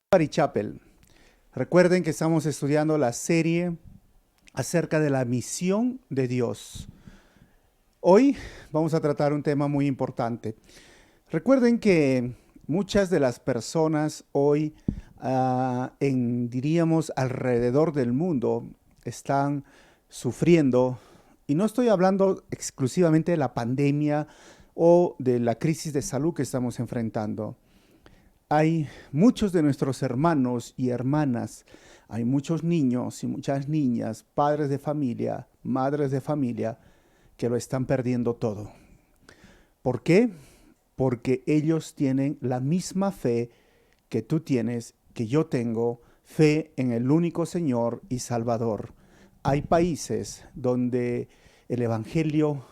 Calvary Chapel. Recuerden que estamos estudiando la serie acerca de la misión de Dios. Hoy vamos a tratar un tema muy importante. Recuerden que muchas de las personas hoy, diríamos, alrededor del mundo, están sufriendo, y no estoy hablando exclusivamente de la pandemia o de la crisis de salud que estamos enfrentando. Hay muchos de nuestros hermanos y hermanas, hay muchos niños y muchas niñas, padres de familia, madres de familia, que lo están perdiendo todo. ¿Por qué? Porque ellos tienen la misma fe que tú tienes, que yo tengo, fe en el único Señor y Salvador. Hay países donde el Evangelio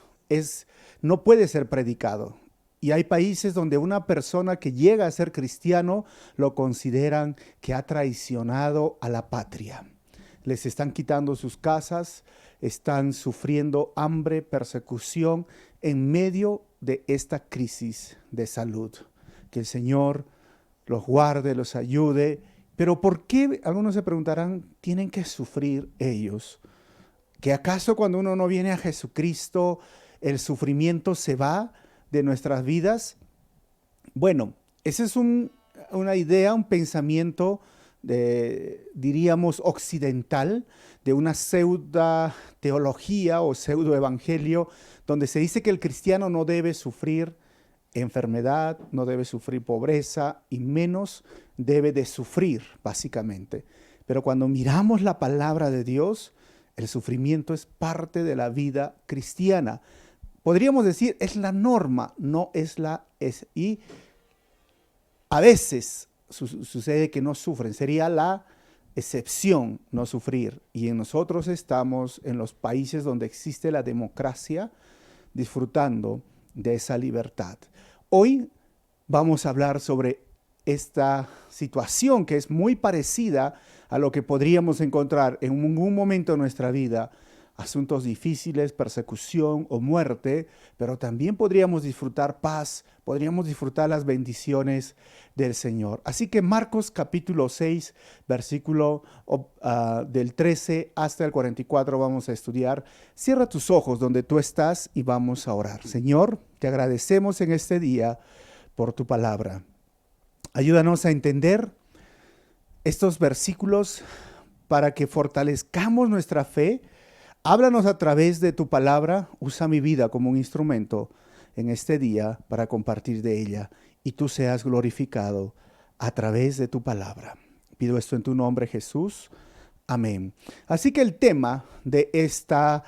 no puede ser predicado. Y hay países donde una persona que llega a ser cristiano lo consideran que ha traicionado a la patria. Les están quitando sus casas, están sufriendo hambre, persecución en medio de esta crisis de salud. Que el Señor los guarde, los ayude. Pero ¿por qué? Algunos se preguntarán, ¿tienen que sufrir ellos? ¿Que acaso cuando uno no viene a Jesucristo, el sufrimiento se va de nuestras vidas? Bueno, esa es una idea, un pensamiento, diríamos, occidental, de una pseudo teología o pseudo evangelio, donde se dice que el cristiano no debe sufrir enfermedad, no debe sufrir pobreza y menos debe de sufrir, básicamente. Pero cuando miramos la palabra de Dios, el sufrimiento es parte de la vida cristiana. Podríamos decir, es la norma, no es y a veces sucede que no sufren, sería la excepción no sufrir. Y en nosotros estamos en los países donde existe la democracia, disfrutando de esa libertad. Hoy vamos a hablar sobre esta situación que es muy parecida a lo que podríamos encontrar en un momento de nuestra vida, asuntos difíciles, persecución o muerte, pero también podríamos disfrutar paz, podríamos disfrutar las bendiciones del Señor. Así que Marcos capítulo 6, versículo del 13 hasta el 44 vamos a estudiar. Cierra tus ojos donde tú estás y vamos a orar. Señor, te agradecemos en este día por tu palabra. Ayúdanos a entender estos versículos para que fortalezcamos nuestra fe. Háblanos a través de tu palabra, usa mi vida como un instrumento en este día para compartir de ella y tú seas glorificado a través de tu palabra. Pido esto en tu nombre, Jesús. Amén. Así que el tema de esta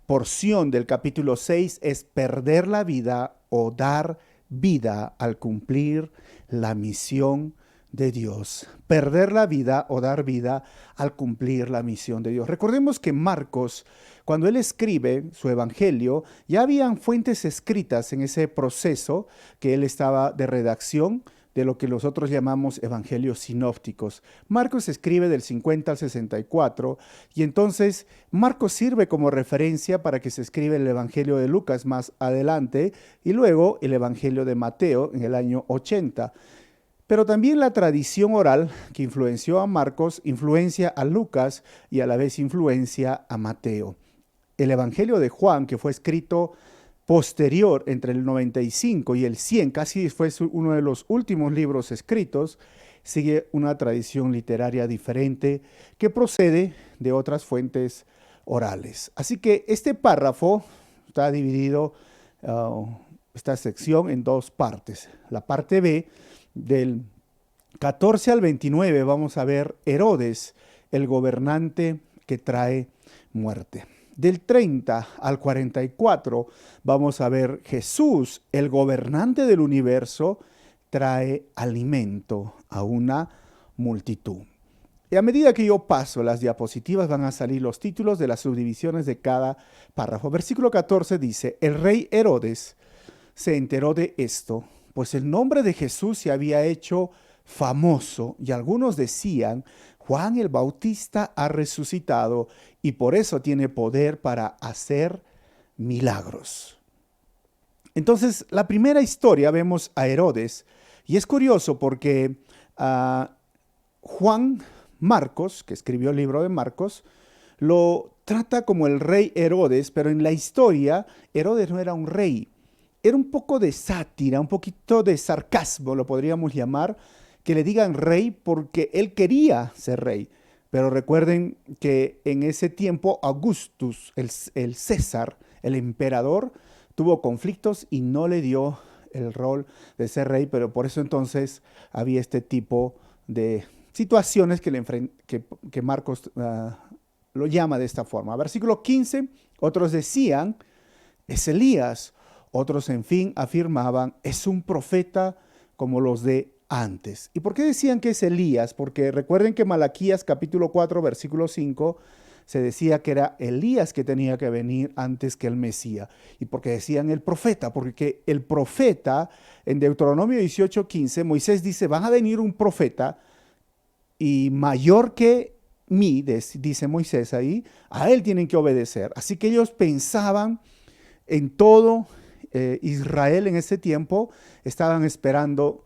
porción del capítulo 6 es perder la vida o dar vida al cumplir la misión de Dios. Perder la vida o dar vida al cumplir la misión de Dios. Recordemos que Marcos, cuando él escribe su evangelio, ya habían fuentes escritas en ese proceso que él estaba de redacción de lo que nosotros llamamos evangelios sinópticos. Marcos escribe del 50 al 64 y entonces Marcos sirve como referencia para que se escriba el evangelio de Lucas más adelante y luego el evangelio de Mateo en el año 80. Pero también la tradición oral que influenció a Marcos influencia a Lucas y a la vez influencia a Mateo. El Evangelio de Juan, que fue escrito posterior entre el 95 y el 100, casi fue uno de los últimos libros escritos, sigue una tradición literaria diferente que procede de otras fuentes orales. Así que este párrafo está dividido, esta sección, en dos partes. La parte B, del 14 al 29, vamos a ver Herodes, el gobernante que trae muerte. Del 30 al 44 vamos a ver Jesús, el gobernante del universo, trae alimento a una multitud. Y a medida que yo paso las diapositivas van a salir los títulos de las subdivisiones de cada párrafo. Versículo 14 dice, el rey Herodes se enteró de esto, pues el nombre de Jesús se había hecho famoso y algunos decían, Juan el Bautista ha resucitado y por eso tiene poder para hacer milagros. Entonces, la primera historia vemos a Herodes y es curioso porque Juan Marcos, que escribió el libro de Marcos, lo trata como el rey Herodes, pero en la historia Herodes no era un rey, era un poco de sátira, un poquito de sarcasmo, lo podríamos llamar, que le digan rey porque él quería ser rey. Pero recuerden que en ese tiempo Augustus, el César, el emperador, tuvo conflictos y no le dio el rol de ser rey, pero por eso entonces había este tipo de situaciones que Marcos lo llama de esta forma. Versículo 15, otros decían, es Elías, otros en fin afirmaban, es un profeta como los de antes. ¿Y por qué decían que es Elías? Porque recuerden que Malaquías capítulo 4, versículo 5, se decía que era Elías que tenía que venir antes que el Mesías. ¿Y por qué decían el profeta? Porque el profeta, en Deuteronomio 18:15, Moisés dice, van a venir un profeta y mayor que mí, dice Moisés ahí, a él tienen que obedecer. Así que ellos pensaban en todo Israel en ese tiempo, estaban esperando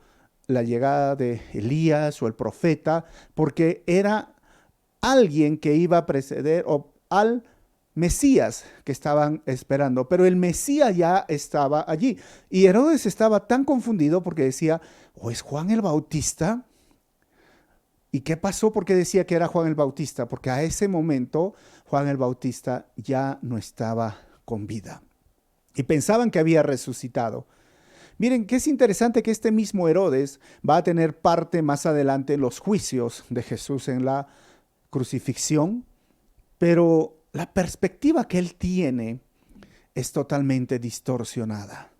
la llegada de Elías o el profeta, porque era alguien que iba a preceder o al Mesías que estaban esperando, pero el Mesías ya estaba allí. Y Herodes estaba tan confundido porque decía, ¿o es Juan el Bautista? ¿Y qué pasó? Porque decía que era Juan el Bautista, porque a ese momento Juan el Bautista ya no estaba con vida. Y pensaban que había resucitado. Miren, que es interesante que este mismo Herodes va a tener parte más adelante en los juicios de Jesús en la crucifixión, pero la perspectiva que él tiene es totalmente distorsionada.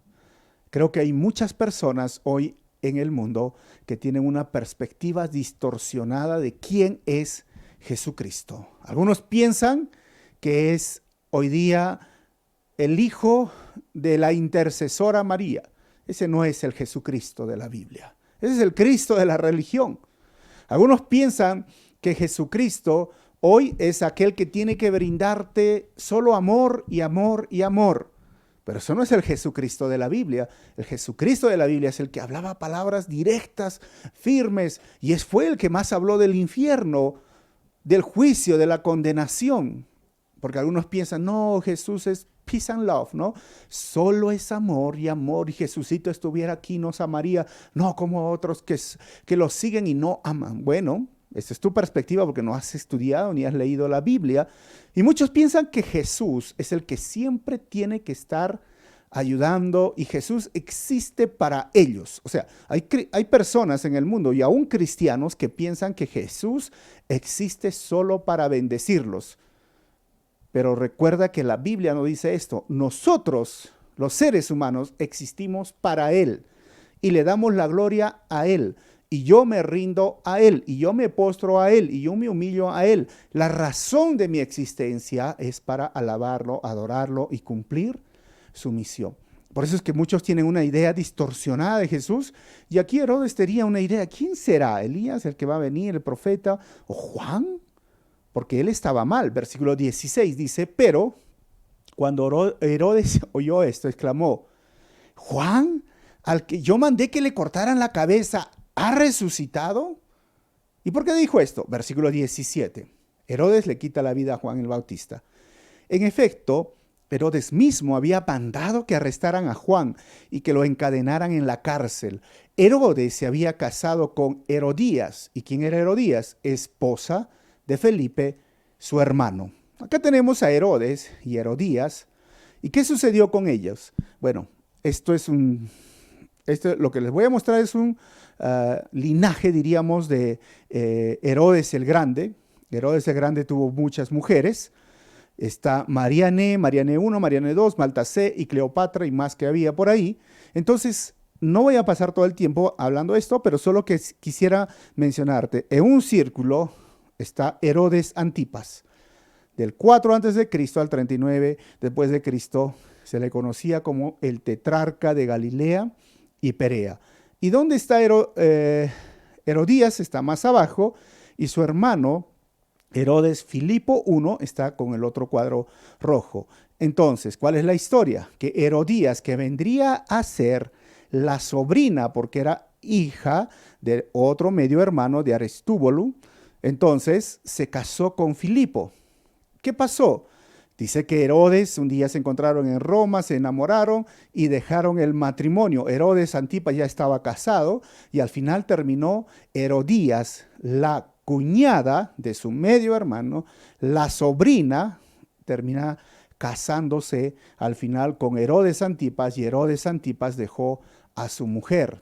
Creo que hay muchas personas hoy en el mundo que tienen una perspectiva distorsionada de quién es Jesucristo. Algunos piensan que es hoy día el hijo de la intercesora María. Ese no es el Jesucristo de la Biblia. Ese es el Cristo de la religión. Algunos piensan que Jesucristo hoy es aquel que tiene que brindarte solo amor y amor y amor. Pero eso no es el Jesucristo de la Biblia. El Jesucristo de la Biblia es el que hablaba palabras directas, firmes, y fue el que más habló del infierno, del juicio, de la condenación. Porque algunos piensan, no, Jesús es peace and love, ¿no? Solo es amor, y Jesucito estuviera aquí, nos amaría. No como otros que lo siguen y no aman. Bueno, esa es tu perspectiva porque no has estudiado ni has leído la Biblia. Y muchos piensan que Jesús es el que siempre tiene que estar ayudando y Jesús existe para ellos. O sea, hay personas en el mundo y aún cristianos que piensan que Jesús existe solo para bendecirlos. Pero recuerda que la Biblia no dice esto. Nosotros, los seres humanos, existimos para Él y le damos la gloria a Él. Y yo me rindo a Él, y yo me postro a Él, y yo me humillo a Él. La razón de mi existencia es para alabarlo, adorarlo y cumplir su misión. Por eso es que muchos tienen una idea distorsionada de Jesús, y aquí Herodes tenía una idea. ¿Quién será? ¿Elías, el que va a venir, el profeta? ¿O Juan? Porque él estaba mal. Versículo 16 dice, pero cuando Herodes oyó esto, exclamó, ¿Juan, al que yo mandé que le cortaran la cabeza, ha resucitado? ¿Y por qué dijo esto? Versículo 17. Herodes le quita la vida a Juan el Bautista. En efecto, Herodes mismo había mandado que arrestaran a Juan y que lo encadenaran en la cárcel. Herodes se había casado con Herodías. ¿Y quién era Herodías? Esposa de Felipe, su hermano. Acá tenemos a Herodes y Herodías. ¿Y qué sucedió con ellos? Bueno, lo que les voy a mostrar es un linaje, diríamos, de Herodes el Grande. Herodes el Grande tuvo muchas mujeres. Está Mariane 1, Mariane 2, Maltasé y Cleopatra y más que había por ahí. Entonces, no voy a pasar todo el tiempo hablando de esto, pero solo que quisiera mencionarte. En un círculo está Herodes Antipas. Del 4 a.C. al 39 después de Cristo se le conocía como el tetrarca de Galilea y Perea. ¿Y dónde está Herodías? Está más abajo, y su hermano Herodes Filipo I está con el otro cuadro rojo. Entonces, ¿cuál es la historia? Que Herodías, que vendría a ser la sobrina, porque era hija de otro medio hermano de Aristúbulo. Entonces se casó con Filipo. ¿Qué pasó? Dice que Herodes un día se encontraron en Roma, se enamoraron y dejaron el matrimonio. Herodes Antipas ya estaba casado y al final terminó Herodías, la cuñada de su medio hermano, la sobrina, termina casándose al final con Herodes Antipas y Herodes Antipas dejó a su mujer.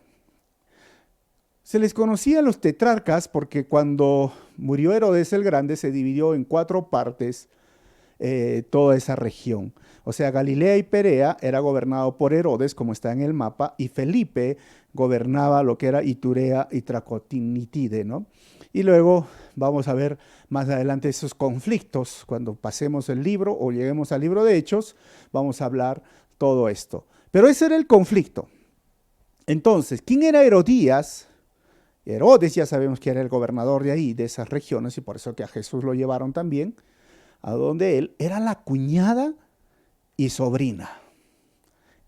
Se les conocía a los tetrarcas porque cuando murió Herodes el Grande se dividió en 4 partes toda esa región. O sea, Galilea y Perea era gobernado por Herodes, como está en el mapa, y Felipe gobernaba lo que era Iturea y Traconitide, ¿no? Y luego vamos a ver más adelante esos conflictos. Cuando pasemos el libro o lleguemos al libro de Hechos, vamos a hablar todo esto. Pero ese era el conflicto. Entonces, ¿quién era Herodías? Herodes ya sabemos que era el gobernador de ahí, de esas regiones, y por eso que a Jesús lo llevaron también, a donde él era la cuñada y sobrina.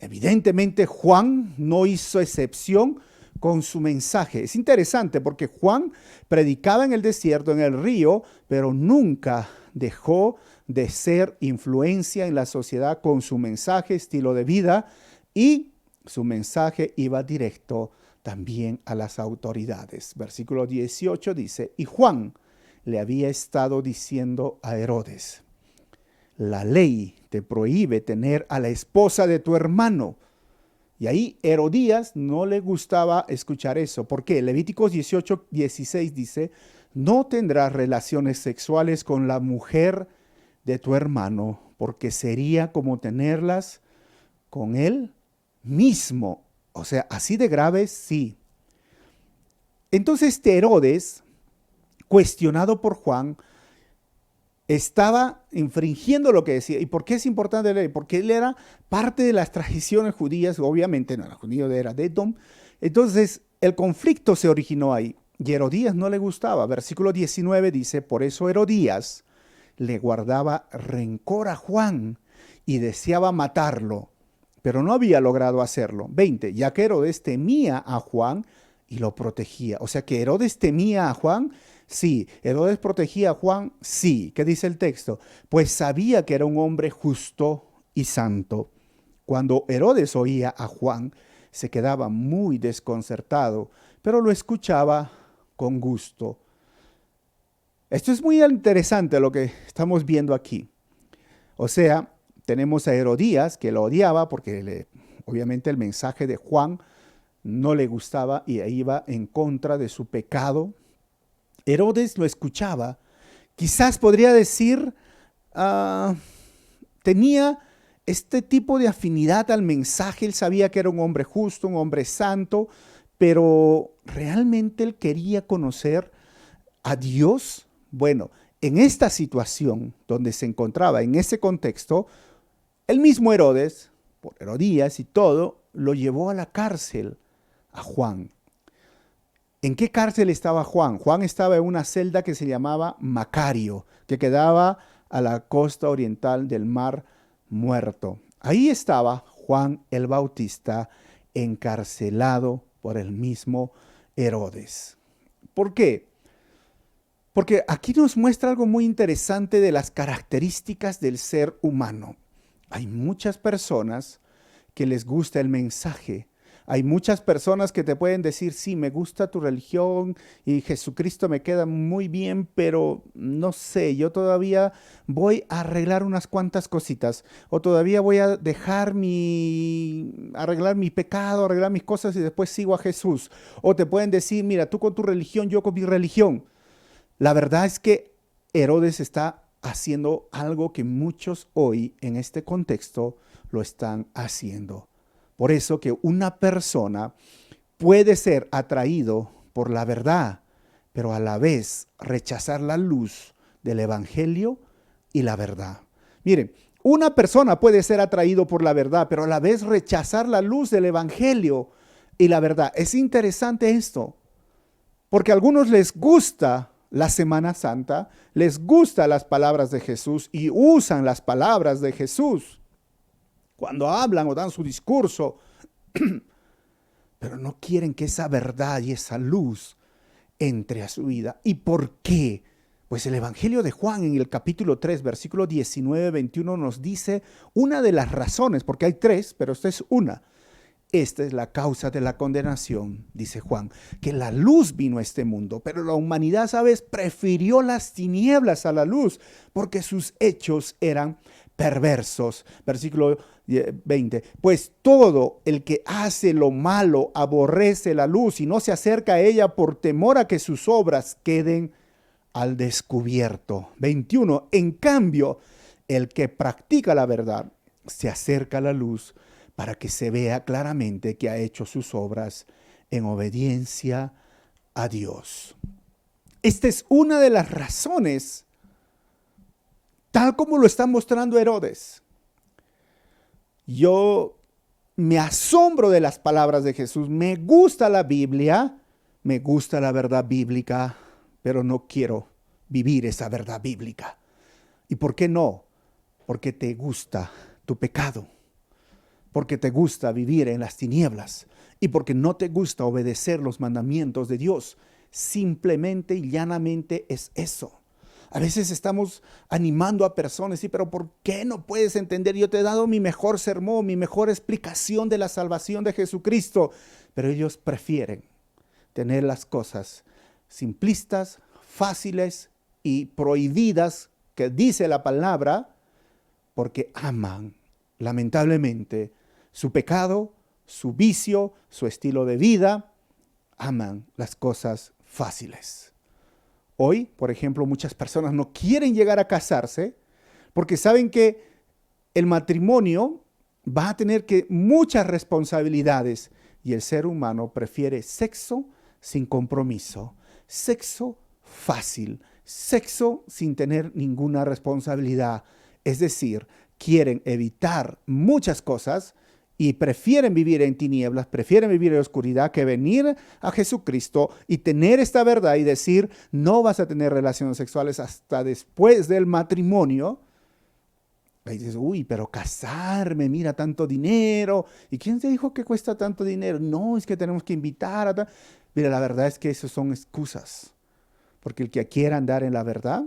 Evidentemente Juan no hizo excepción con su mensaje. Es interesante porque Juan predicaba en el desierto, en el río, pero nunca dejó de ser influencia en la sociedad con su mensaje, estilo de vida, y su mensaje iba directo también a las autoridades. Versículo 18 dice, y Juan le había estado diciendo a Herodes, la ley te prohíbe tener a la esposa de tu hermano. Y ahí Herodías no le gustaba escuchar eso. ¿Por qué? Levíticos 18:16 dice, no tendrás relaciones sexuales con la mujer de tu hermano, porque sería como tenerlas con él mismo. O sea, así de grave, sí. Entonces este Herodes, cuestionado por Juan, estaba infringiendo lo que decía. ¿Y por qué es importante la ley? Porque él era parte de las tradiciones judías, obviamente no era judío, era de Edom. Entonces el conflicto se originó ahí y Herodías no le gustaba. Versículo 19 dice, por eso Herodías le guardaba rencor a Juan y deseaba matarlo, pero no había logrado hacerlo. 20, ya que Herodes temía a Juan y lo protegía. O sea que Herodes temía a Juan. Sí. ¿Herodes protegía a Juan? Sí. ¿Qué dice el texto? Pues sabía que era un hombre justo y santo. Cuando Herodes oía a Juan, se quedaba muy desconcertado, pero lo escuchaba con gusto. Esto es muy interesante lo que estamos viendo aquí. O sea, tenemos a Herodías que lo odiaba porque obviamente el mensaje de Juan no le gustaba y iba en contra de su pecado. Herodes lo escuchaba, quizás podría decir, tenía este tipo de afinidad al mensaje, él sabía que era un hombre justo, un hombre santo, pero ¿realmente él quería conocer a Dios? Bueno, en esta situación donde se encontraba, en ese contexto, el mismo Herodes, por Herodías y todo, lo llevó a la cárcel a Juan. ¿En qué cárcel estaba Juan? Juan estaba en una celda que se llamaba Macario, que quedaba a la costa oriental del Mar Muerto. Ahí estaba Juan el Bautista encarcelado por el mismo Herodes. ¿Por qué? Porque aquí nos muestra algo muy interesante de las características del ser humano. Hay muchas personas que les gusta el mensaje. Hay muchas personas que te pueden decir, sí, me gusta tu religión y Jesucristo me queda muy bien, pero no sé, yo todavía voy a arreglar unas cuantas cositas, o todavía voy a dejar arreglar mi pecado, arreglar mis cosas y después sigo a Jesús. O te pueden decir, mira, tú con tu religión, yo con mi religión. La verdad es que Herodes está haciendo algo que muchos hoy en este contexto lo están haciendo. Por eso que una persona puede ser atraído por la verdad, pero a la vez rechazar la luz del evangelio y la verdad. Miren, una persona puede ser atraído por la verdad, pero a la vez rechazar la luz del evangelio y la verdad. Es interesante esto, porque a algunos les gusta la Semana Santa, les gustan las palabras de Jesús y usan las palabras de Jesús cuando hablan o dan su discurso, pero no quieren que esa verdad y esa luz entre a su vida. ¿Y por qué? Pues el Evangelio de Juan en el capítulo 3, versículo 19-21 nos dice una de las razones, porque hay tres, pero esta es una. Esta es la causa de la condenación, dice Juan, que la luz vino a este mundo, pero la humanidad, ¿sabes?, prefirió las tinieblas a la luz, porque sus hechos eran perversos. Versículo 20, pues todo el que hace lo malo aborrece la luz y no se acerca a ella por temor a que sus obras queden al descubierto. 21, en cambio, el que practica la verdad se acerca a la luz para que se vea claramente que ha hecho sus obras en obediencia a Dios. Esta es una de las razones, tal como lo está mostrando Herodes. Yo me asombro de las palabras de Jesús. Me gusta la Biblia, me gusta la verdad bíblica, pero no quiero vivir esa verdad bíblica. ¿Y por qué no? Porque te gusta tu pecado, porque te gusta vivir en las tinieblas y porque no te gusta obedecer los mandamientos de Dios. Simplemente y llanamente es eso. A veces estamos animando a personas, sí, pero ¿por qué no puedes entender? Yo te he dado mi mejor sermón, mi mejor explicación de la salvación de Jesucristo, pero ellos prefieren tener las cosas simplistas, fáciles y prohibidas que dice la palabra, porque aman, lamentablemente, su pecado, su vicio, su estilo de vida, aman las cosas fáciles. Hoy, por ejemplo, muchas personas no quieren llegar a casarse porque saben que el matrimonio va a tener muchas responsabilidades y el ser humano prefiere sexo sin compromiso, sexo fácil, sexo sin tener ninguna responsabilidad. Es decir, quieren evitar muchas cosas y prefieren vivir en tinieblas, prefieren vivir en oscuridad que venir a Jesucristo y tener esta verdad y decir, no vas a tener relaciones sexuales hasta después del matrimonio. Ahí dices, uy, pero casarme, mira, tanto dinero. ¿Y quién te dijo que cuesta tanto dinero? No, es que tenemos que invitar a... Mira, la verdad es que eso son excusas. Porque el que quiera andar en la verdad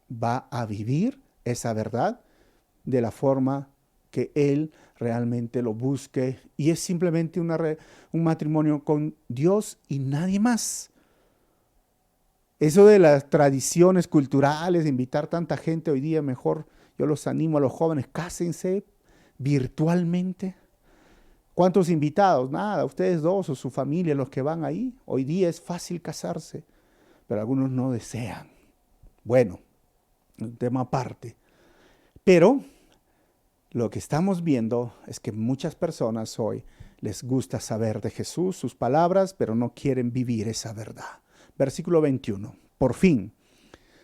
va a vivir esa verdad de la forma que él realmente lo busque, y es simplemente un matrimonio con Dios y nadie más. Eso de las tradiciones culturales, de invitar tanta gente hoy día, mejor yo los animo a los jóvenes, cásense virtualmente. ¿Cuántos invitados? Nada, ustedes dos o su familia, los que van ahí. Hoy día es fácil casarse, pero algunos no desean. Bueno, un tema aparte. Pero lo que estamos viendo es que muchas personas hoy les gusta saber de Jesús, sus palabras, pero no quieren vivir esa verdad. Versículo 21. Por fin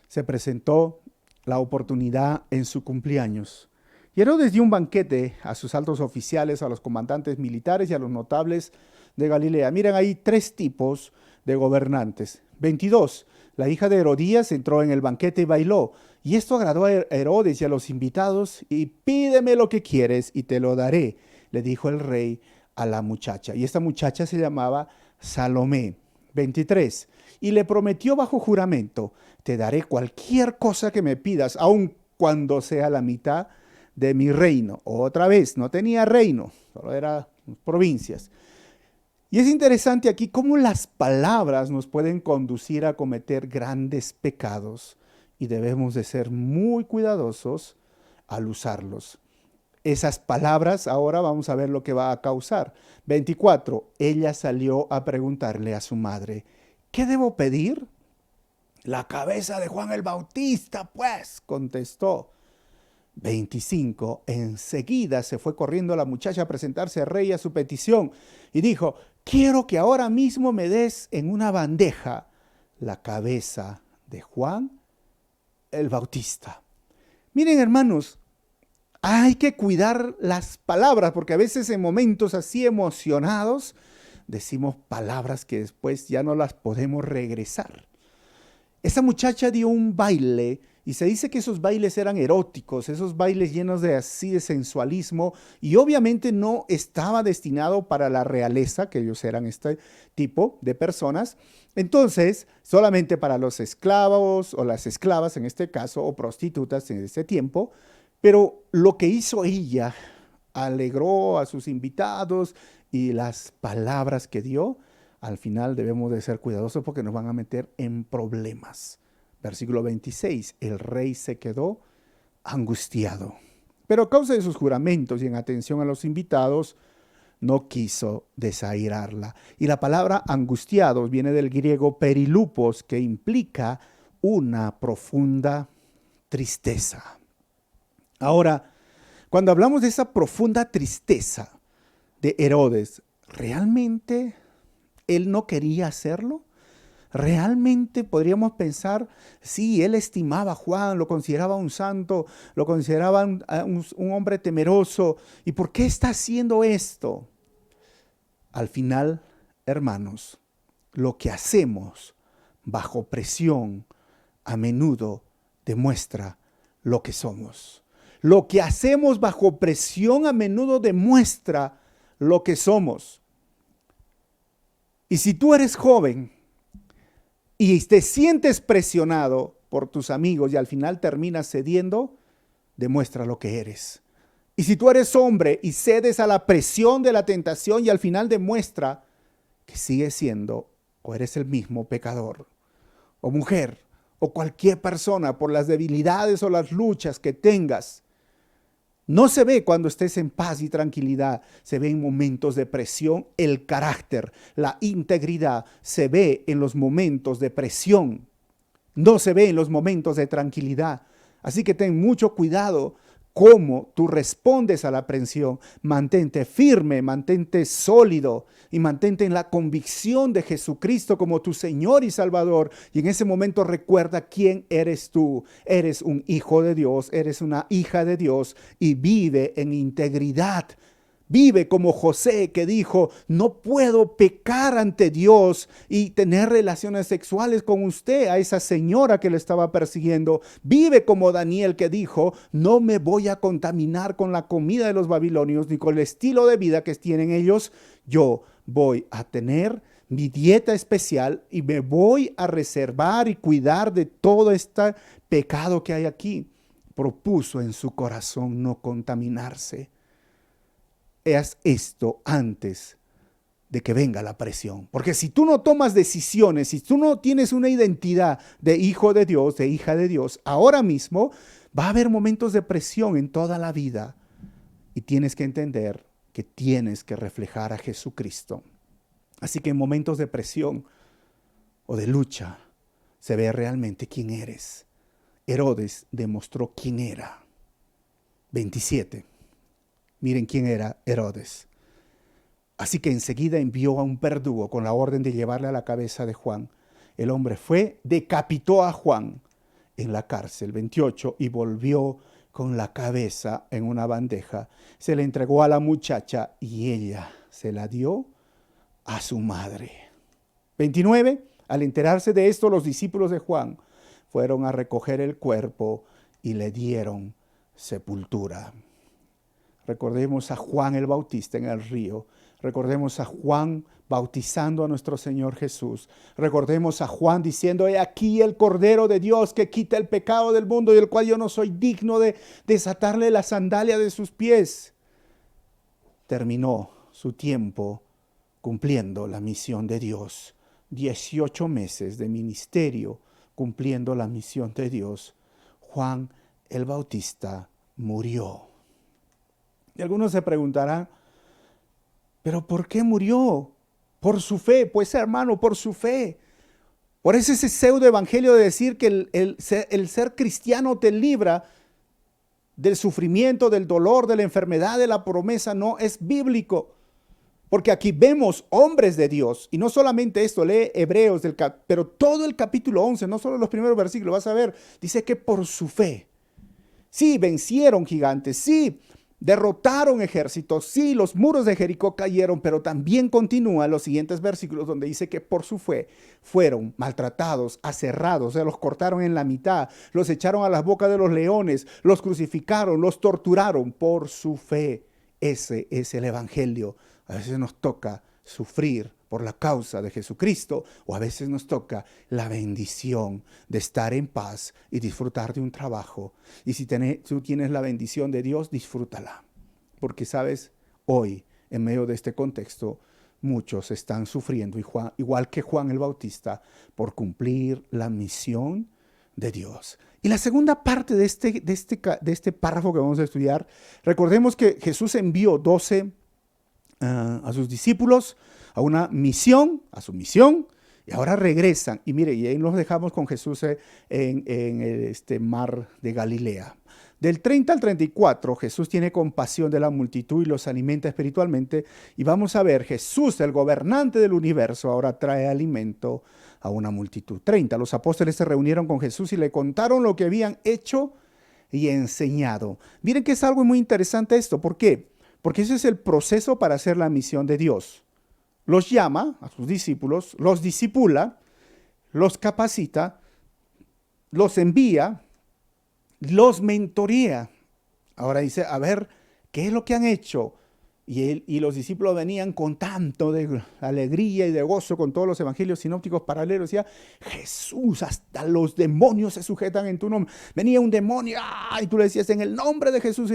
se presentó la oportunidad en su cumpleaños. Y Herodes dio un banquete a sus altos oficiales, a los comandantes militares y a los notables de Galilea. Miren, hay tres tipos de gobernantes. 22. La hija de Herodías entró en el banquete y bailó. Y esto agradó a Herodes y a los invitados. Y pídeme lo que quieres y te lo daré, le dijo el rey a la muchacha. Y esta muchacha se llamaba Salomé. 23. Y le prometió bajo juramento, te daré cualquier cosa que me pidas, aun cuando sea la mitad de mi reino. Otra vez, no tenía reino, solo eran provincias. Y es interesante aquí cómo las palabras nos pueden conducir a cometer grandes pecados y debemos de ser muy cuidadosos al usarlos. Esas palabras, ahora vamos a ver lo que va a causar. 24. Ella salió a preguntarle a su madre, ¿qué debo pedir? La cabeza de Juan el Bautista, pues, contestó. 25. Enseguida se fue corriendo la muchacha a presentarse al rey a su petición y dijo, quiero que ahora mismo me des en una bandeja la cabeza de Juan el Bautista. Miren, hermanos, hay que cuidar las palabras porque a veces en momentos así emocionados decimos palabras que después ya no las podemos regresar. Esa muchacha dio un baile Y se dice que esos bailes eran eróticos, esos bailes llenos de así de sensualismo, y obviamente no estaba destinado para la realeza, que ellos eran este tipo de personas. Entonces, solamente para los esclavos o las esclavas en este caso, o prostitutas en ese tiempo. Pero lo que hizo ella alegró a sus invitados, y las palabras que dio, al final debemos de ser cuidadosos porque nos van a meter en problemas. Versículo 26, el rey se quedó angustiado, pero a causa de sus juramentos y en atención a los invitados, no quiso desairarla. Y la palabra angustiados viene del griego perilupos, que implica una profunda tristeza. Ahora, cuando hablamos de esa profunda tristeza de Herodes, ¿realmente él no quería hacerlo? Realmente podríamos pensar, sí, él estimaba a Juan, lo consideraba un santo, lo consideraba un hombre temeroso. ¿Y por qué está haciendo esto? Al final, hermanos, lo que hacemos bajo presión a menudo demuestra lo que somos. Lo que hacemos bajo presión a menudo demuestra lo que somos. Y si tú eres joven y te sientes presionado por tus amigos y al final terminas cediendo, demuestra lo que eres. Y si tú eres hombre y cedes a la presión de la tentación y al final demuestra que sigues siendo o eres el mismo pecador, o mujer, o cualquier persona, por las debilidades o las luchas que tengas. No se ve cuando estés en paz y tranquilidad, se ve en momentos de presión. El carácter, la integridad se ve en los momentos de presión, no se ve en los momentos de tranquilidad. Así que ten mucho cuidado cómo tú respondes a la presión. Mantente firme, mantente sólido y mantente en la convicción de Jesucristo como tu Señor y Salvador. Y en ese momento recuerda quién eres tú. Eres un hijo de Dios, eres una hija de Dios y vive en integridad. Vive como José, que dijo: no puedo pecar ante Dios y tener relaciones sexuales con usted, a esa señora que le estaba persiguiendo. Vive como Daniel, que dijo: no me voy a contaminar con la comida de los babilonios ni con el estilo de vida que tienen ellos. Yo voy a tener mi dieta especial y me voy a reservar y cuidar de todo este pecado que hay aquí. Propuso en su corazón no contaminarse. Haz esto antes de que venga la presión. Porque si tú no tomas decisiones, si tú no tienes una identidad de hijo de Dios, de hija de Dios, ahora mismo va a haber momentos de presión en toda la vida. Y tienes que entender que tienes que reflejar a Jesucristo. Así que en momentos de presión o de lucha se ve realmente quién eres. Herodes demostró quién era. 27. Miren quién era Herodes. Así que enseguida envió a un verdugo con la orden de llevarle a la cabeza de Juan. El hombre fue, decapitó a Juan en la cárcel. 28. Y volvió con la cabeza en una bandeja. Se le entregó a la muchacha y ella se la dio a su madre. 29. Al enterarse de esto, los discípulos de Juan fueron a recoger el cuerpo y le dieron sepultura. Recordemos a Juan el Bautista en el río. Recordemos a Juan bautizando a nuestro Señor Jesús. Recordemos a Juan diciendo: he aquí el Cordero de Dios que quita el pecado del mundo, y el cual yo no soy digno de desatarle la sandalia de sus pies. Terminó su tiempo cumpliendo la misión de Dios. 18 meses de ministerio cumpliendo la misión de Dios. Juan el Bautista murió. Y algunos se preguntarán: ¿pero por qué murió? Por su fe. Pues hermano, por su fe. Por eso ese pseudo evangelio de decir que el ser cristiano te libra del sufrimiento, del dolor, de la enfermedad, de la promesa, no es bíblico. Porque aquí vemos hombres de Dios, y no solamente esto, lee Hebreos, pero todo el capítulo 11, no solo los primeros versículos, vas a ver, dice que por su fe, sí, vencieron gigantes, sí, Derrotaron ejércitos, sí, los muros de Jericó cayeron, pero también continúan los siguientes versículos donde dice que por su fe fueron maltratados, aserrados, los cortaron en la mitad, los echaron a las bocas de los leones, los crucificaron, los torturaron por su fe. Ese es el evangelio. A veces nos toca sufrir por la causa de Jesucristo, o a veces nos toca la bendición de estar en paz y disfrutar de un trabajo. Y si tú tienes la bendición de Dios, disfrútala. Porque sabes, hoy, en medio de este contexto, muchos están sufriendo, igual que Juan el Bautista, por cumplir la misión de Dios. Y la segunda parte de este párrafo que vamos a estudiar, recordemos que Jesús envió 12 a sus discípulos a una misión, a su misión, y ahora regresan. Y mire, y ahí nos dejamos con Jesús en este mar de Galilea. Del 30 al 34, Jesús tiene compasión de la multitud y los alimenta espiritualmente. Y vamos a ver, Jesús, el gobernante del universo, ahora trae alimento a una multitud. 30, los apóstoles se reunieron con Jesús y le contaron lo que habían hecho y enseñado. Miren que es algo muy interesante esto. ¿Por qué? Porque ese es el proceso para hacer la misión de Dios. Los llama a sus discípulos, los discipula, los capacita, los envía, los mentorea. Ahora dice, a ver, ¿qué es lo que han hecho? Y los discípulos venían con tanto de alegría y de gozo con todos los evangelios sinópticos paralelos. Decía, Jesús, hasta los demonios se sujetan en tu nombre. Venía un demonio, y tú le decías, en el nombre de Jesús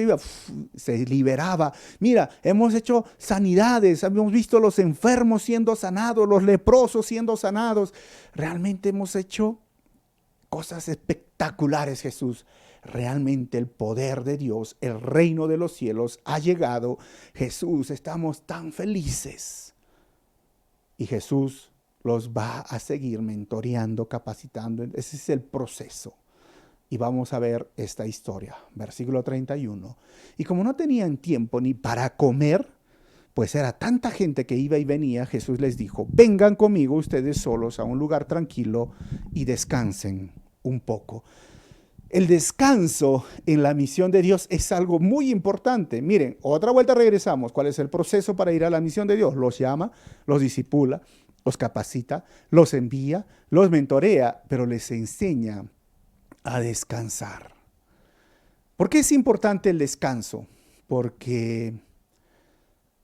se liberaba. Mira, hemos hecho sanidades, hemos visto los enfermos siendo sanados, los leprosos siendo sanados. Realmente hemos hecho cosas espectaculares, Jesús. Realmente el poder de Dios, el reino de los cielos ha llegado. Jesús, estamos tan felices. Y Jesús los va a seguir mentoreando, capacitando. Ese es el proceso. Y vamos a ver esta historia, versículo 31. Y como no tenían tiempo ni para comer, pues era tanta gente que iba y venía, Jesús les dijo, vengan conmigo ustedes solos a un lugar tranquilo y descansen un poco. El descanso en la misión de Dios es algo muy importante. Miren, otra vuelta regresamos. ¿Cuál es el proceso para ir a la misión de Dios? Los llama, los discipula, los capacita, los envía, los mentorea, pero les enseña a descansar. ¿Por qué es importante el descanso? Porque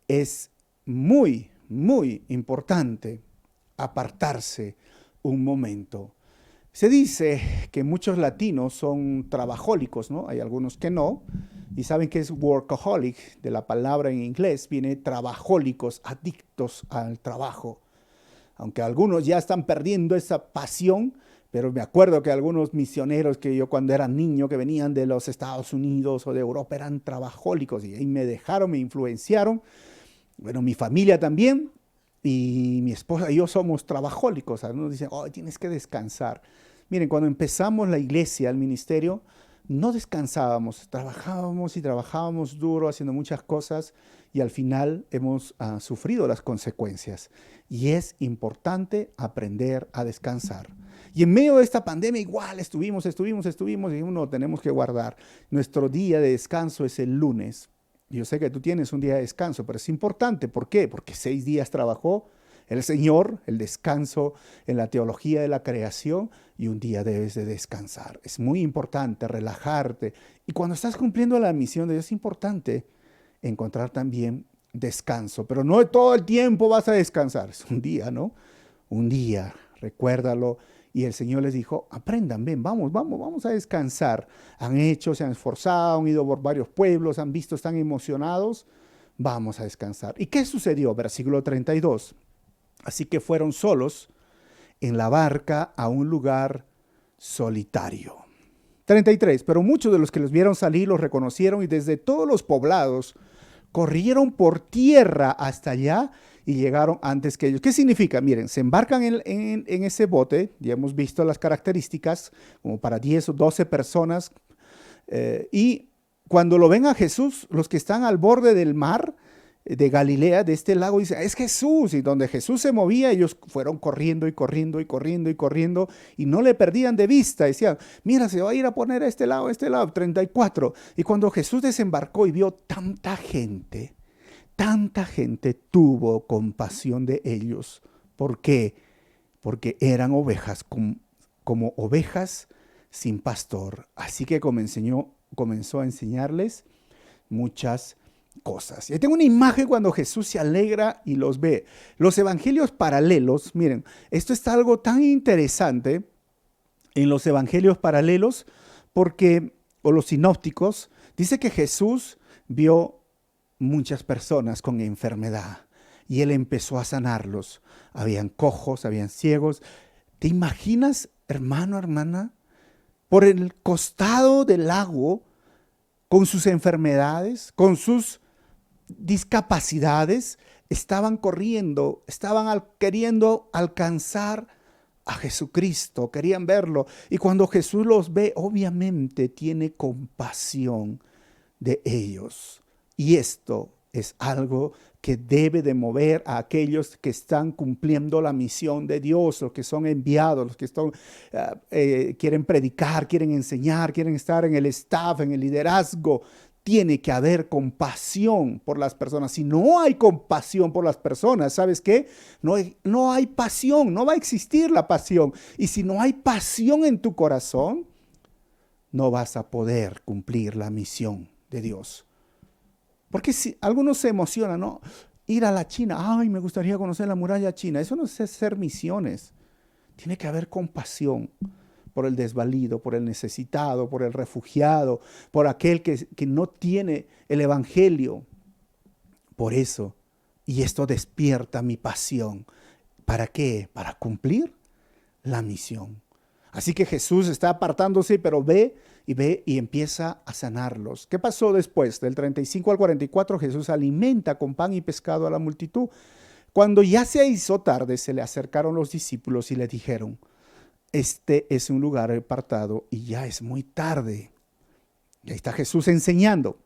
es muy, muy importante apartarse un momento. Se dice que muchos latinos son trabajólicos, ¿no? Hay algunos que no. Y saben que es workaholic, de la palabra en inglés, viene trabajólicos, adictos al trabajo. Aunque algunos ya están perdiendo esa pasión, pero me acuerdo que algunos misioneros que yo cuando era niño, que venían de los Estados Unidos o de Europa, eran trabajólicos y ahí me dejaron, me influenciaron. Bueno, mi familia también. Y mi esposa y yo somos trabajólicos. Algunos dicen, oh, tienes que descansar. Miren, cuando empezamos la iglesia, el ministerio, no descansábamos. Trabajábamos y trabajábamos duro, haciendo muchas cosas. Y al final hemos sufrido las consecuencias. Y es importante aprender a descansar. Y en medio de esta pandemia igual estuvimos. Y uno tenemos que guardar. Nuestro día de descanso es el lunes. Yo sé que tú tienes un día de descanso, pero es importante. ¿Por qué? Porque 6 días trabajó el Señor, el descanso en la teología de la creación, y un día debes de descansar. Es muy importante relajarte. Y cuando estás cumpliendo la misión de Dios, es importante encontrar también descanso. Pero no todo el tiempo vas a descansar. Es un día, ¿no? Un día, recuérdalo. Y el Señor les dijo, aprendan, ven, vamos a descansar. Han hecho, se han esforzado, han ido por varios pueblos, han visto, están emocionados. Vamos a descansar. ¿Y qué sucedió? Versículo 32. Así que fueron solos en la barca a un lugar solitario. 33. Pero muchos de los que los vieron salir los reconocieron y desde todos los poblados corrieron por tierra hasta allá y llegaron antes que ellos. ¿Qué significa? Miren, se embarcan en ese bote, ya hemos visto las características, como para 10 o 12 personas, y cuando lo ven a Jesús, los que están al borde del mar, de Galilea, de este lago, dice, es Jesús. Y donde Jesús se movía, ellos fueron corriendo y corriendo y corriendo y corriendo y no le perdían de vista. Decían, mira, se va a ir a poner a este lado, 34. Y cuando Jesús desembarcó y vio tanta gente tuvo compasión de ellos. ¿Por qué? Porque eran ovejas como ovejas sin pastor. Así que comenzó a enseñarles muchas cosas. Y tengo una imagen cuando Jesús se alegra y los ve. Los evangelios paralelos, miren, esto es algo tan interesante en los evangelios paralelos porque, o los sinópticos, dice que Jesús vio muchas personas con enfermedad y él empezó a sanarlos. Habían cojos, habían ciegos. ¿Te imaginas, hermano, hermana? Por el costado del lago, con sus enfermedades, con sus discapacidades, estaban corriendo, queriendo alcanzar a Jesucristo, querían verlo. Y cuando Jesús los ve, obviamente tiene compasión de ellos. Y esto es algo que debe de mover a aquellos que están cumpliendo la misión de Dios, los que son enviados, los que quieren predicar, quieren enseñar, quieren estar en el staff, en el liderazgo. Tiene que haber compasión por las personas. Si no hay compasión por las personas, ¿sabes qué? No hay pasión, no va a existir la pasión. Y si no hay pasión en tu corazón, no vas a poder cumplir la misión de Dios. Porque si algunos se emocionan, ¿no? Ir a la China, ay, me gustaría conocer la muralla china. Eso no es hacer misiones. Tiene que haber compasión por el desvalido, por el necesitado, por el refugiado, por aquel que no tiene el evangelio. Por eso, y esto despierta mi pasión. ¿Para qué? Para cumplir la misión. Así que Jesús está apartándose, pero ve y empieza a sanarlos. ¿Qué pasó después? Del 35 al 44, Jesús alimenta con pan y pescado a la multitud. Cuando ya se hizo tarde, se le acercaron los discípulos y le dijeron, este es un lugar apartado y ya es muy tarde. Y ahí está Jesús enseñando.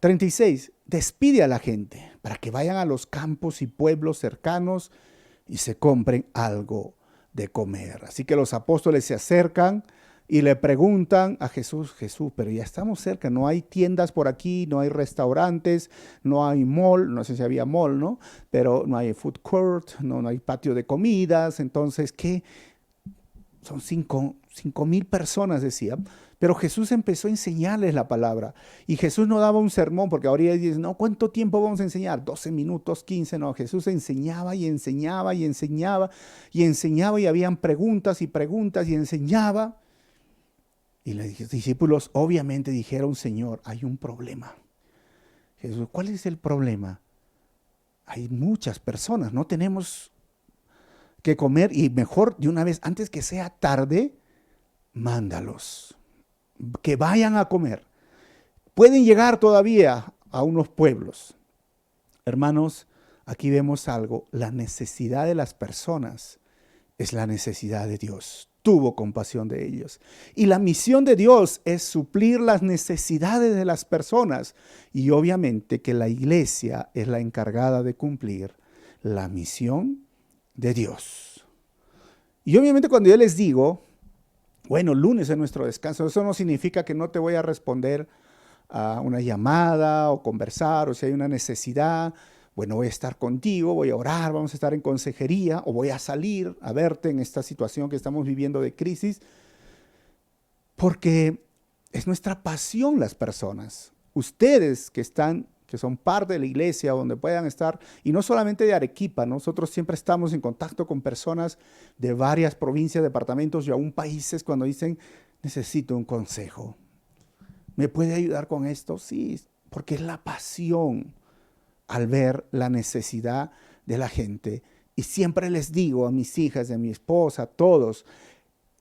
36, despide a la gente para que vayan a los campos y pueblos cercanos y se compren algo de comer. Así que los apóstoles se acercan y le preguntan a Jesús, pero ya estamos cerca, no hay tiendas por aquí, no hay restaurantes, no hay mall, no sé si había mall, ¿no? Pero no hay food court, no hay patio de comidas, entonces, ¿qué? Son 5,000 personas, decía. Pero Jesús empezó a enseñarles la palabra. Y Jesús no daba un sermón, porque ahora dicen, no, ¿cuánto tiempo vamos a enseñar? 12 minutos, 15, no. Jesús enseñaba y enseñaba y enseñaba y enseñaba y habían preguntas y preguntas y enseñaba. Y los discípulos obviamente dijeron, Señor, hay un problema. Jesús, ¿cuál es el problema? Hay muchas personas, no tenemos que comer y mejor de una vez, antes que sea tarde, mándalos, que vayan a comer. Pueden llegar todavía a unos pueblos. Hermanos, aquí vemos algo, la necesidad de las personas es la necesidad de Dios. Tuvo compasión de ellos. Y la misión de Dios es suplir las necesidades de las personas. Y obviamente que la iglesia es la encargada de cumplir la misión de Dios. Y obviamente cuando yo les digo, bueno, lunes es nuestro descanso, eso no significa que no te voy a responder a una llamada o conversar, o si hay una necesidad, bueno, voy a estar contigo, voy a orar, vamos a estar en consejería, o voy a salir a verte en esta situación que estamos viviendo de crisis, porque es nuestra pasión las personas. Ustedes que son parte de la iglesia, donde puedan estar, y no solamente de Arequipa, nosotros siempre estamos en contacto con personas de varias provincias, departamentos y aún países cuando dicen, necesito un consejo. ¿Me puede ayudar con esto? Sí, porque es la pasión al ver la necesidad de la gente. Y siempre les digo a mis hijas, a mi esposa, a todos,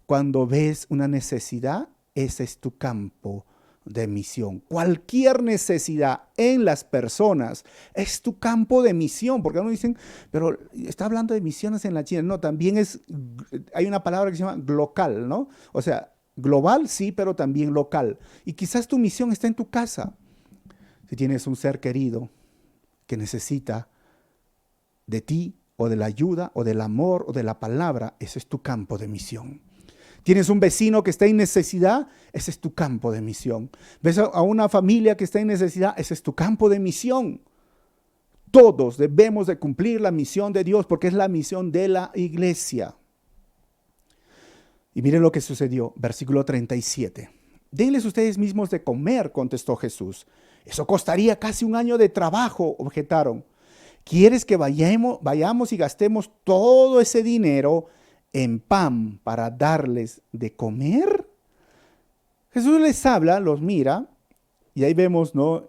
cuando ves una necesidad, ese es tu campo de misión. Cualquier necesidad en las personas es tu campo de misión, porque uno dicen, pero está hablando de misiones en la China. No, también hay una palabra que se llama local, ¿no? O sea, global sí, pero también local. Y quizás tu misión está en tu casa. Si tienes un ser querido que necesita de ti o de la ayuda o del amor o de la palabra, ese es tu campo de misión. Tienes un vecino que está en necesidad, ese es tu campo de misión. Ves a una familia que está en necesidad, ese es tu campo de misión. Todos debemos de cumplir la misión de Dios porque es la misión de la iglesia. Y miren lo que sucedió, versículo 37. Denles ustedes mismos de comer, contestó Jesús. Eso costaría casi un año de trabajo, objetaron. ¿Quieres que vayamos y gastemos todo ese dinero en pan para darles de comer? Jesús les habla, los mira, y ahí vemos, ¿no?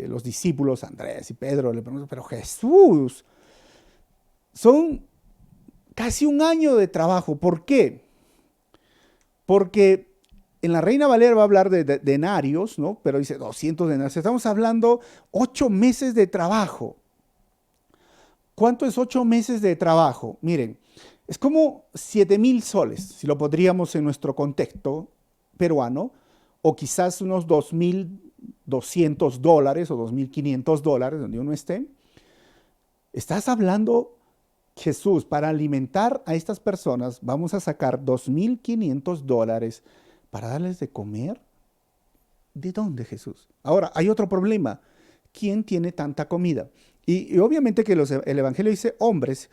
Los discípulos, Andrés y Pedro, le preguntan, pero Jesús, son casi un año de trabajo. ¿Por qué? Porque en la Reina Valera va a hablar de denarios, ¿no? Pero dice 200 denarios. Estamos hablando 8 meses de trabajo. ¿Cuánto es 8 meses de trabajo? Miren, es como 7,000 soles, si lo podríamos en nuestro contexto peruano, o quizás unos 2,200 dólares o 2,500 dólares, donde uno esté. Estás hablando, Jesús, para alimentar a estas personas, vamos a sacar 2,500 dólares para darles de comer. ¿De dónde, Jesús? Ahora, hay otro problema. ¿Quién tiene tanta comida? Y obviamente que el Evangelio dice hombres,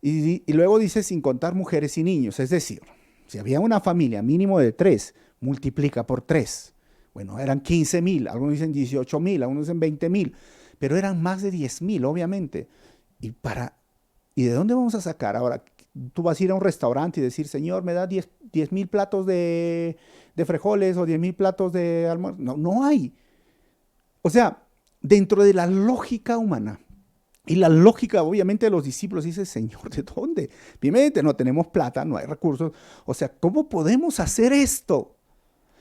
y luego dice sin contar mujeres y niños. Es decir, si había una familia mínimo de 3, multiplica por 3. Bueno, eran 15,000, algunos dicen 18,000, algunos dicen 20,000, pero eran más de 10,000, obviamente. ¿Y de dónde vamos a sacar? Ahora, tú vas a ir a un restaurante y decir, Señor, me da 10,000 platos de frijoles o 10,000 platos de almuerzo. No, no hay. O sea, dentro de la lógica humana, y la lógica, obviamente, de los discípulos dice, Señor, ¿de dónde? Primeramente, no tenemos plata, no hay recursos. O sea, ¿cómo podemos hacer esto?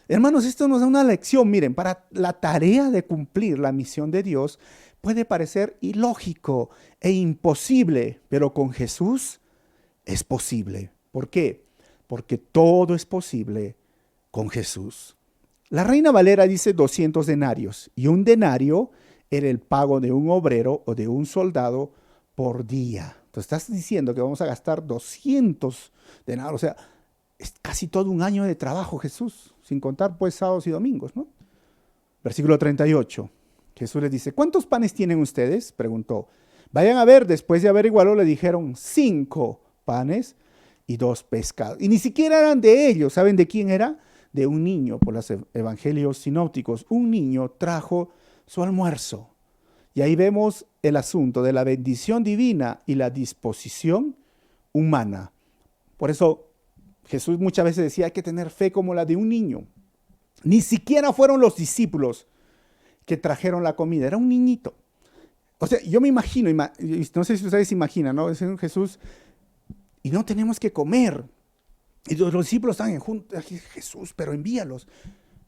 Hermanos, esto nos da una lección. Miren, para la tarea de cumplir la misión de Dios, puede parecer ilógico e imposible, pero con Jesús es posible. ¿Por qué? Porque todo es posible con Jesús. La Reina Valera dice 200 denarios, y un denario era el pago de un obrero o de un soldado por día. Entonces estás diciendo que vamos a gastar 200 denarios, o sea, es casi todo un año de trabajo, Jesús, sin contar pues sábados y domingos, ¿no? Versículo 38. Jesús les dice, ¿cuántos panes tienen ustedes? Preguntó. Vayan a ver, después de averiguarlo, le dijeron 5 panes y 2 pescados. Y ni siquiera eran de ellos, ¿saben de quién era? De un niño, por los evangelios sinópticos. Un niño trajo su almuerzo. Y ahí vemos el asunto de la bendición divina y la disposición humana. Por eso Jesús muchas veces decía, hay que tener fe como la de un niño. Ni siquiera fueron los discípulos que trajeron la comida, era un niñito. O sea, yo me imagino, no sé si ustedes imaginan, ¿no? Es un Jesús, y no tenemos que comer. Y los discípulos están juntos, Jesús, pero envíalos.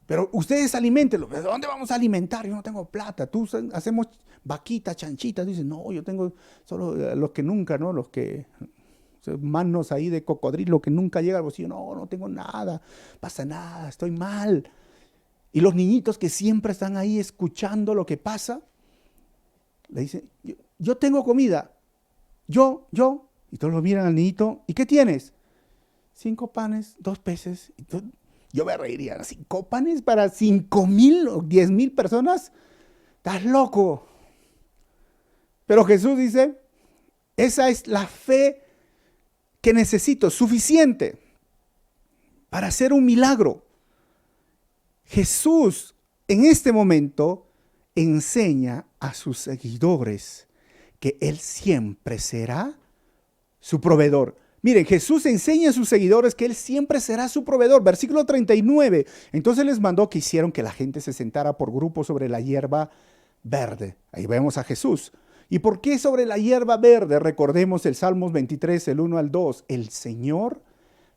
Pero ustedes aliméntenlos. ¿De dónde vamos a alimentar? Yo no tengo plata. Tú hacemos vaquitas, chanchitas. Dicen, no, yo tengo solo los que nunca, ¿no? Los que, manos ahí de cocodrilo que nunca llega al bolsillo. No, no tengo nada, pasa nada, estoy mal. Y los niñitos que siempre están ahí escuchando lo que pasa, le dicen, yo tengo comida. Yo. Y todos lo miran al niñito. ¿Y qué tienes? 5 panes, 2 peces. Yo me reiría. 5 panes para 5,000 o 10,000 personas. Estás loco. Pero Jesús dice, esa es la fe que necesito, suficiente para hacer un milagro. Jesús en este momento enseña a sus seguidores que Él siempre será su proveedor. Miren, Jesús enseña a sus seguidores que Él siempre será su proveedor. Versículo 39. Entonces les mandó que hicieron que la gente se sentara por grupos sobre la hierba verde. Ahí vemos a Jesús. ¿Y por qué sobre la hierba verde? Recordemos el Salmos 23, el 1 al 2. El Señor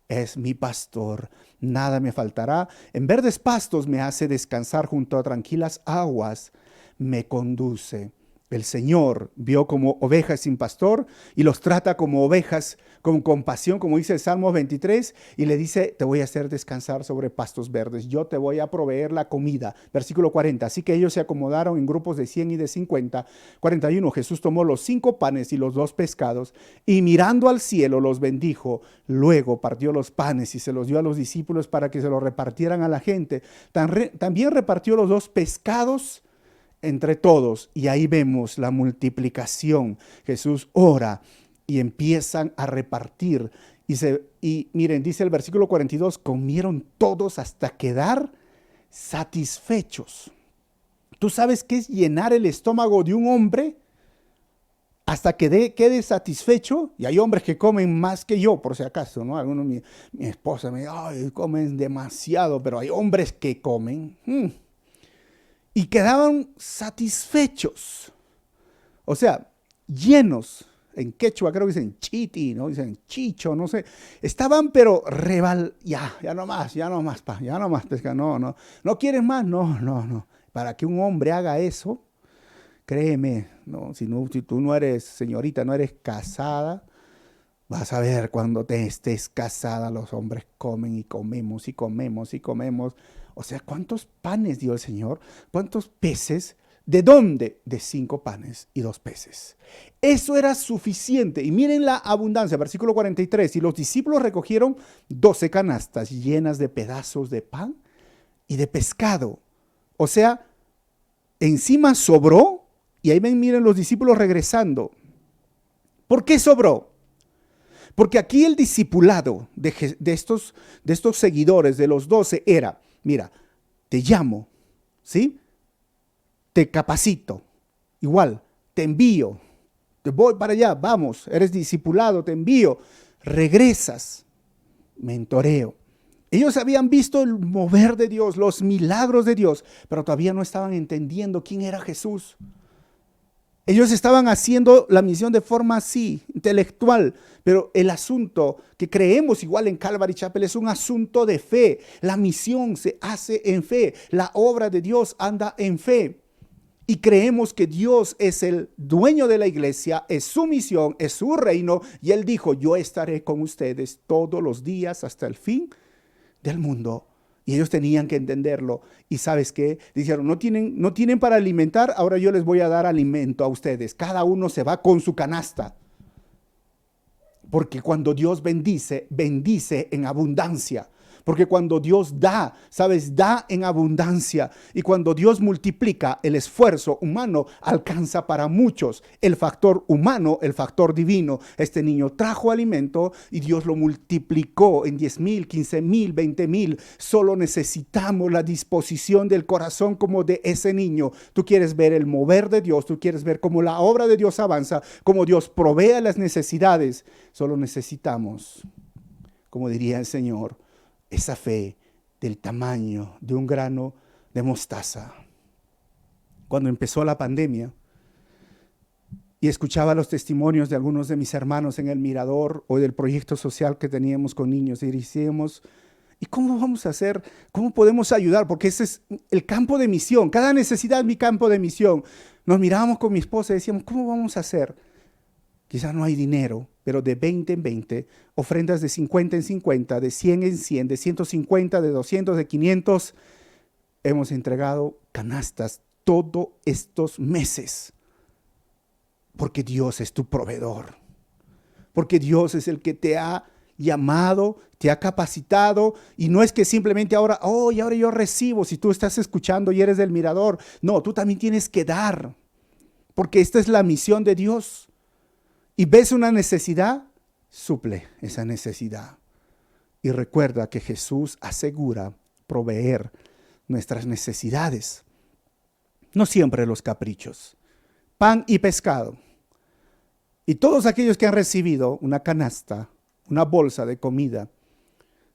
es mi pastor, nada me faltará. En verdes pastos me hace descansar, junto a tranquilas aguas me conduce El Señor vio como ovejas sin pastor y los trata como ovejas con compasión, como dice el Salmo 23, y le dice, te voy a hacer descansar sobre pastos verdes, yo te voy a proveer la comida. Versículo 40, así que ellos se acomodaron en grupos de 100 y de 50. 41, Jesús tomó los 5 panes y los 2 pescados y mirando al cielo los bendijo. Luego partió los panes y se los dio a los discípulos para que se los repartieran a la gente. También repartió los 2 pescados entre todos, y ahí vemos la multiplicación. Jesús ora y empiezan a repartir. Y miren, dice el versículo 42, comieron todos hasta quedar satisfechos. ¿Tú sabes qué es llenar el estómago de un hombre hasta que quede satisfecho? Y hay hombres que comen más que yo, por si acaso, ¿no? Algunos, mi esposa me dice, ay, comen demasiado, pero hay hombres que comen. Y quedaban satisfechos, o sea, llenos. En quechua creo que dicen chiti, ¿no? Dicen chicho, no sé. Estaban pero ya no más, pesca, no quieres más, no. Para que un hombre haga eso, créeme, no, si tú no eres señorita, no eres casada, vas a ver cuando te estés casada, los hombres comen y comemos y comemos y comemos. O sea, ¿cuántos panes dio el Señor? ¿Cuántos peces? ¿De dónde? De 5 panes y 2 peces. Eso era suficiente. Y miren la abundancia, versículo 43. Y los discípulos recogieron 12 canastas llenas de pedazos de pan y de pescado. O sea, encima sobró. Y ahí ven, miren los discípulos regresando. ¿Por qué sobró? Porque aquí el discipulado de estos seguidores, de los 12, era, mira, te llamo, ¿sí? Te capacito, igual, te envío, te voy para allá, vamos, eres discipulado, te envío, regresas, mentoreo. Ellos habían visto el mover de Dios, los milagros de Dios, pero todavía no estaban entendiendo quién era Jesús. Ellos estaban haciendo la misión de forma así, intelectual, pero el asunto que creemos igual en Calvary Chapel es un asunto de fe. La misión se hace en fe, la obra de Dios anda en fe. Y creemos que Dios es el dueño de la iglesia, es su misión, es su reino. Y Él dijo, yo estaré con ustedes todos los días hasta el fin del mundo. Y ellos tenían que entenderlo. Y ¿sabes qué? Dijeron, no tienen para alimentar, ahora yo les voy a dar alimento a ustedes. Cada uno se va con su canasta. Porque cuando Dios bendice, bendice en abundancia. Porque cuando Dios da, ¿sabes? Da en abundancia. Y cuando Dios multiplica, el esfuerzo humano alcanza para muchos. El factor humano, el factor divino. Este niño trajo alimento y Dios lo multiplicó en 10,000, 15,000, 20,000. Solo necesitamos la disposición del corazón como de ese niño. Tú quieres ver el mover de Dios, tú quieres ver cómo la obra de Dios avanza, cómo Dios provee las necesidades. Solo necesitamos, como diría el Señor, esa fe del tamaño de un grano de mostaza. Cuando empezó la pandemia y escuchaba los testimonios de algunos de mis hermanos en el Mirador o del proyecto social que teníamos con niños, y decíamos, ¿y cómo vamos a hacer? ¿Cómo podemos ayudar? Porque ese es el campo de misión. Cada necesidad es mi campo de misión. Nos mirábamos con mi esposa y decíamos, ¿cómo vamos a hacer? Quizás no hay dinero, pero de 20 en 20, ofrendas de 50 en 50, de 100 en 100, de 150, de 200, de 500. Hemos entregado canastas todos estos meses. Porque Dios es tu proveedor. Porque Dios es el que te ha llamado, te ha capacitado. Y no es que simplemente ahora, y ahora yo recibo. Si tú estás escuchando y eres del Mirador. No, tú también tienes que dar. Porque esta es la misión de Dios. Y ves una necesidad, suple esa necesidad. Y recuerda que Jesús asegura proveer nuestras necesidades. No siempre los caprichos. Pan y pescado. Y todos aquellos que han recibido una canasta, una bolsa de comida,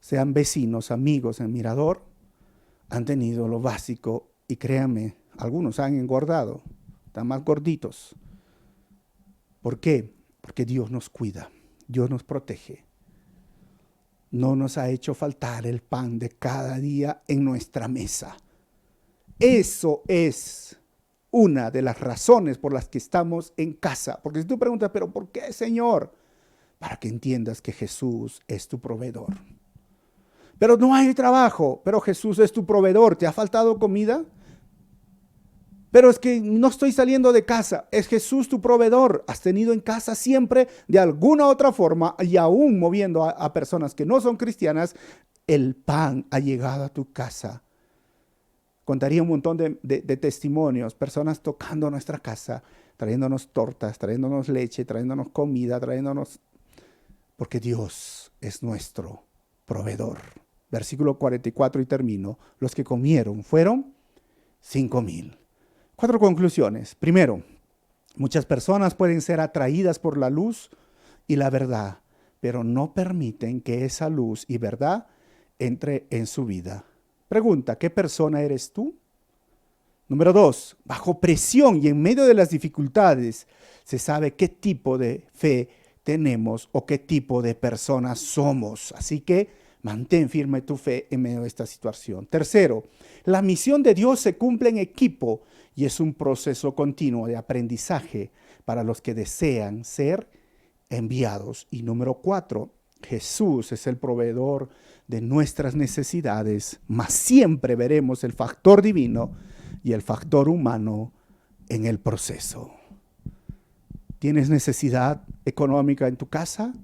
sean vecinos, amigos en Mirador, han tenido lo básico. Y créanme, algunos han engordado, están más gorditos. ¿Por qué? Porque Dios nos cuida, Dios nos protege. No nos ha hecho faltar el pan de cada día en nuestra mesa. Eso es una de las razones por las que estamos en casa. Porque si tú preguntas, ¿pero por qué, Señor? Para que entiendas que Jesús es tu proveedor. Pero no hay trabajo, pero Jesús es tu proveedor. ¿Te ha faltado comida? Pero es que no estoy saliendo de casa. Es Jesús tu proveedor. Has tenido en casa siempre, de alguna u otra forma, y aún moviendo a personas que no son cristianas, el pan ha llegado a tu casa. Contaría un montón de testimonios, personas tocando nuestra casa, trayéndonos tortas, trayéndonos leche, trayéndonos comida, porque Dios es nuestro proveedor. Versículo 44 y termino. Los que comieron fueron 5,000. 4 conclusiones. Primero, muchas personas pueden ser atraídas por la luz y la verdad, pero no permiten que esa luz y verdad entre en su vida. Pregunta, ¿qué persona eres tú? Número 2, bajo presión y en medio de las dificultades, se sabe qué tipo de fe tenemos o qué tipo de personas somos. Así que mantén firme tu fe en medio de esta situación. Tercero, la misión de Dios se cumple en equipo y es un proceso continuo de aprendizaje para los que desean ser enviados. Y número 4, Jesús es el proveedor de nuestras necesidades, mas siempre veremos el factor divino y el factor humano en el proceso. ¿Tienes necesidad económica en tu casa?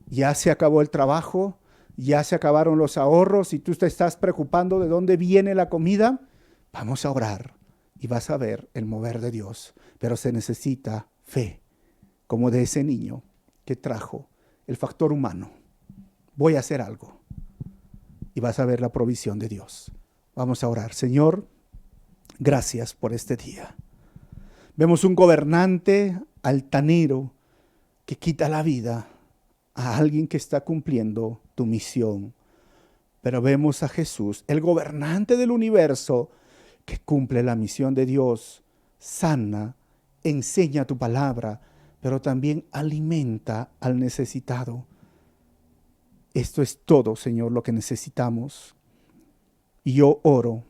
¿Ya se acabó el trabajo? ¿Ya se acabaron los ahorros y tú te estás preocupando de dónde viene la comida? Vamos a orar y vas a ver el mover de Dios. Pero se necesita fe, como de ese niño que trajo el factor humano. Voy a hacer algo y vas a ver la provisión de Dios. Vamos a orar. Señor, gracias por este día. Vemos un gobernante altanero que quita la vida a alguien que está cumpliendo tu misión. Pero vemos a Jesús, el gobernante del universo, que cumple la misión de Dios, sana, enseña tu palabra, pero también alimenta al necesitado. Esto es todo, Señor, lo que necesitamos. Y yo oro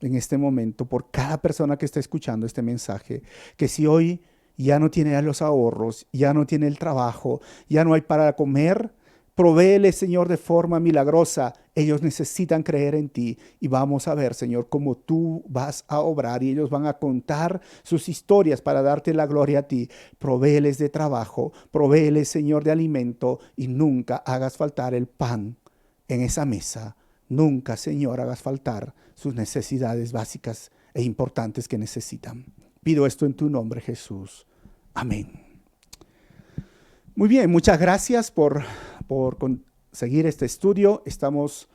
en este momento por cada persona que está escuchando este mensaje, que si hoy ya no tiene los ahorros, ya no tiene el trabajo, ya no hay para comer, provéele, Señor, de forma milagrosa. Ellos necesitan creer en ti y vamos a ver, Señor, cómo tú vas a obrar y ellos van a contar sus historias para darte la gloria a ti. Provéeles de trabajo, provéeles, Señor, de alimento y nunca hagas faltar el pan en esa mesa. Nunca, Señor, hagas faltar sus necesidades básicas e importantes que necesitan. Pido esto en tu nombre, Jesús. Amén. Muy bien, muchas gracias por seguir este estudio. Estamos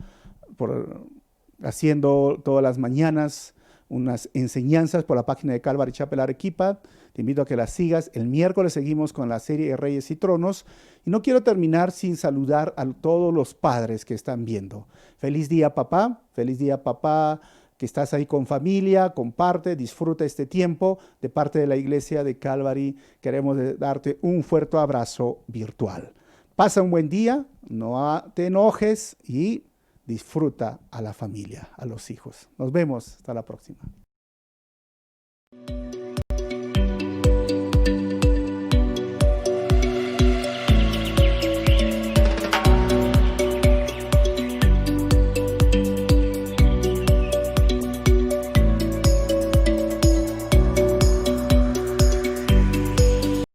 haciendo todas las mañanas unas enseñanzas por la página de Calvary Chapel Arequipa. Te invito a que las sigas. El miércoles seguimos con la serie de Reyes y Tronos. Y no quiero terminar sin saludar a todos los padres que están viendo. Feliz día, papá. Feliz día, papá, que estás ahí con familia. Comparte, disfruta este tiempo. De parte de la iglesia de Calvary, queremos darte un fuerte abrazo virtual. Pasa un buen día, no te enojes y disfruta a la familia, a los hijos. Nos vemos, hasta la próxima.